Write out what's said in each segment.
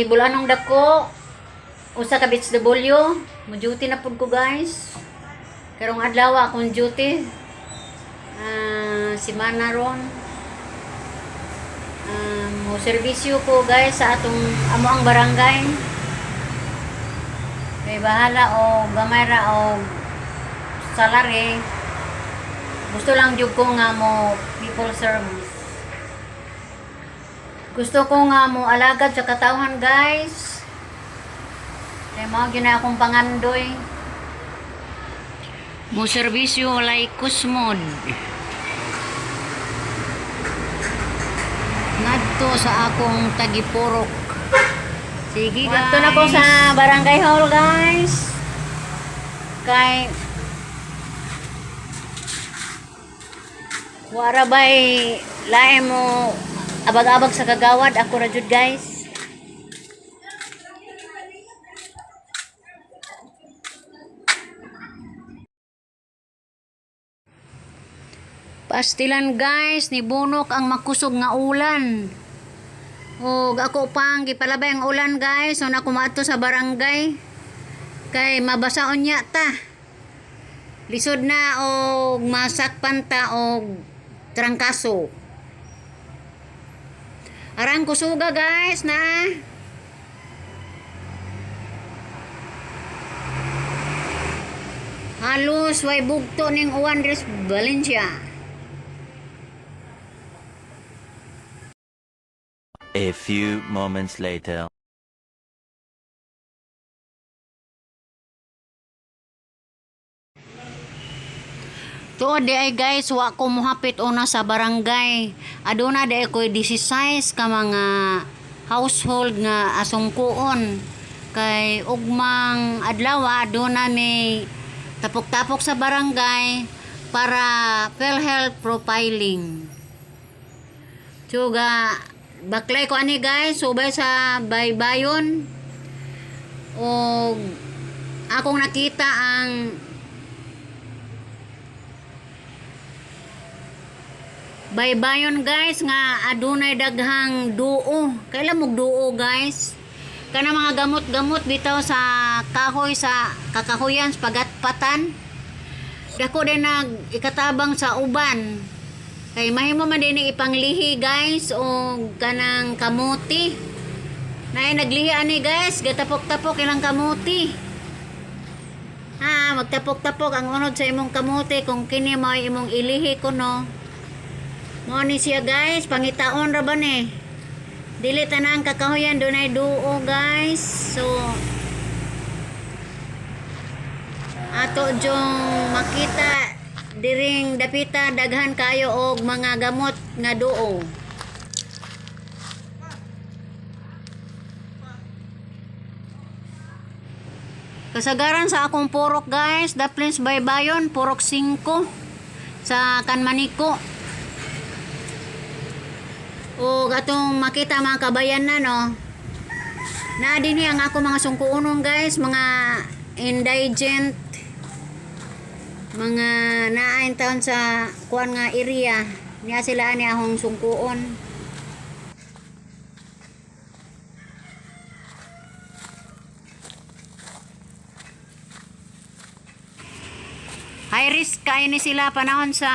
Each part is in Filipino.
Bulanong dako, usa ka beach W, mo duty na pud ko guys. Karong adlaw akong duty. Si Mana ron. Mo serbisyo ko guys sa atong amo ang barangay. Kay bahala o gamay ra o salary. Gusto lang jud ko nga mo people service. Gusto ko nga mo alagad sa katawhan guys. Kaya mao gyud na akong pangandoy. Mo serbisyo walay kusmod. Ngadto sa akong tagipurok. Sige guys. Ngadto na ko sa barangay hall guys. Kay wara bay lae mo abag-abag sa kagawad ako ra jud guys. Pastilan guys, ni bunok ang makusog nga ulan. Og ako pang gipalabay ang ulan guys, so na kumaadto sa barangay. Kay mabasaon niya ta. Lisod na og masakpan ta og trangkaso. Arang kusuga guys na. Halos way bugto ning uwan res Valencia. A few moments later. Tuod di ay guys, wa ko mohapit una sa barangay. Aduna di ko 16 ka mga household nga asungkuon. Kay ugmang adlaw aduna may tapok-tapok sa barangay para PhilHealth profiling. Tsuga baklay ko ani guys, subay sa baybayon. Og akong nakita ang baybayon guys nga adunay daghang duo. Kailan mog duo guys? Kana mga gamot-gamot bitaw sa kahoy sa kakahuyan sa pagatpatan. Dako din nag ikatabang sa uban. Kay mahimo man din ipanglihi guys o kanang kamuti. Nay naglihi ani guys, gatapok-tapok ilang kamuti. Magtapok-tapok ang unod sa imong kamuti kung kini mao imong ilihi kuno. Mo ni siya guys, pangitaon ra ba ni? Dili tanang kakahuyan dunay duo guys. So ato jong makita diring dapita daghan kayo og mga gamot nga duo. Kasagaran sa akong purok guys, Daplins Baybayon, purok 5 sa Kanmaniko. O atong makita mga kabayan na no. Na dinhi ang ako mga sungkuunon guys, mga indigent, mga naain taon sa kuan nga area. Niya sila ani akong sungkuon. High risk kay ni sila panahon sa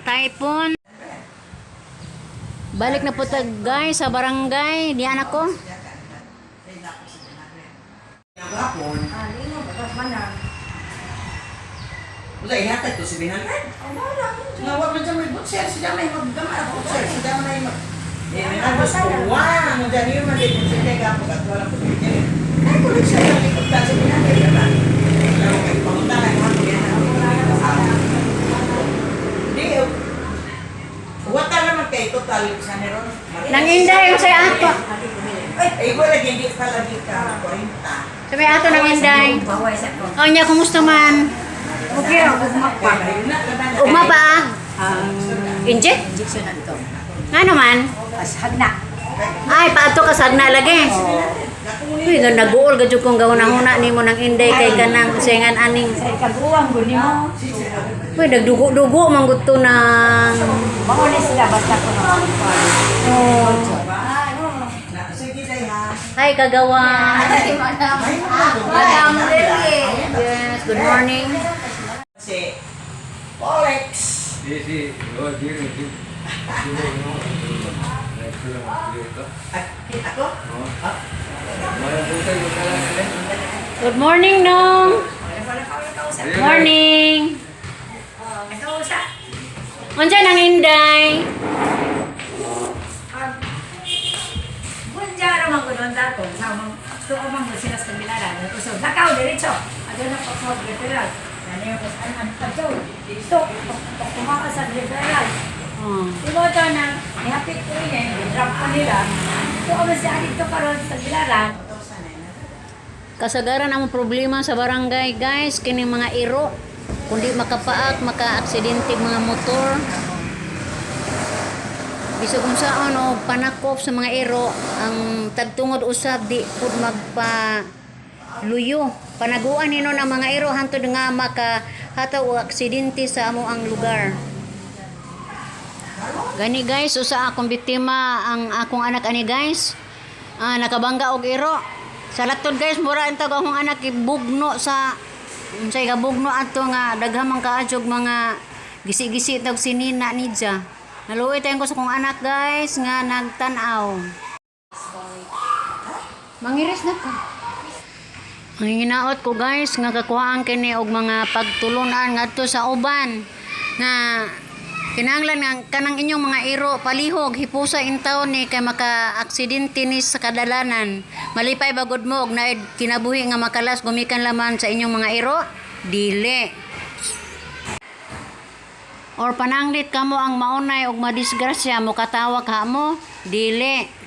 typhoon. Balik na po guys sa barangay. Diyan ako. Wala, ihatag to si Binan. Nawag na dyan may butser. Siya may magdama. Butser. Siya may mag... Minabos ko. Wow! Ang dyan yun man dito. Siya kaya kapag at walang pagkakit. Ay, kulit siya yung likod ka sa Binan. Kaya ba? Alam mo kayo, pamunta na yung hapon yan. Hindi. Wata naman kayo total sa meron. Nanginday yung sa ato. Ay, wala hindi pala dito ka. 40. Sabi ato nanginday. O niya, kumusta man? Okay, ugma pa. Ugma pa? Inject? Injection na ito. Nga naman? Hagna. Ay, paato ka sagna lagi. Uy, nag-uol ka dyan kung gawin ang huna ni mo ng inday kay kanang singan aning. Sa ikaguwang guni mo. Uy, nagdugo-dugo man gusto ng... Mauna sila basta ko na. Oh. Hi, kagawan. Madam Lily. Yes, good morning. Si Polex. Ako? Good morning, Nong. Morning. Ito sa. Andiyan ang Inday. Bunja naman ko doon dato. Doon man ko sila sa Milaran. So, nakaw, diretso. Ano na pa ko, literal. Ano yung ano pa ito? Ito, kumakas sa literal. Oh. Diba ito na, ihapit ko yun, drop ko nila. Ito ako siya dito karon sa Milaran. Kasagaran ang problema sa barangay, guys, kining mga iro. Kundi makapaak, maka-aksidente mga motor. Bisag kung saan o panakop sa mga iro, ang tagtungod usab di pud magpa luyo. Panaguan nino ng mga iro hantod nga makahataw og aksidente sa amo ang lugar. Gani guys, usa akong biktima ang akong anak ani guys. Nakabangga og iro. Sa latod guys, mura intag akong anak ibugno sa unsay gabugno ato nga daghamang kaadjog mga gisi-gisi tag sinina ni Dja. Naluoy tayo ko sa kong anak guys nga nagtanaw. Mangiris na ko. Ang hinaot ko guys nga kakuhaan kini og mga pagtulunan ngadto sa uban nga kinahanglan nga kanang inyong mga iro palihog hipusa intaw ni kay maka-aksidente ni sa kadalanan. Malipay bagod mo og naid kinabuhi nga makalas gumikan laman sa inyong mga iro? Dili. Or pananglit kamo ang maunay og madisgrasya mo katawag ha mo? Dili.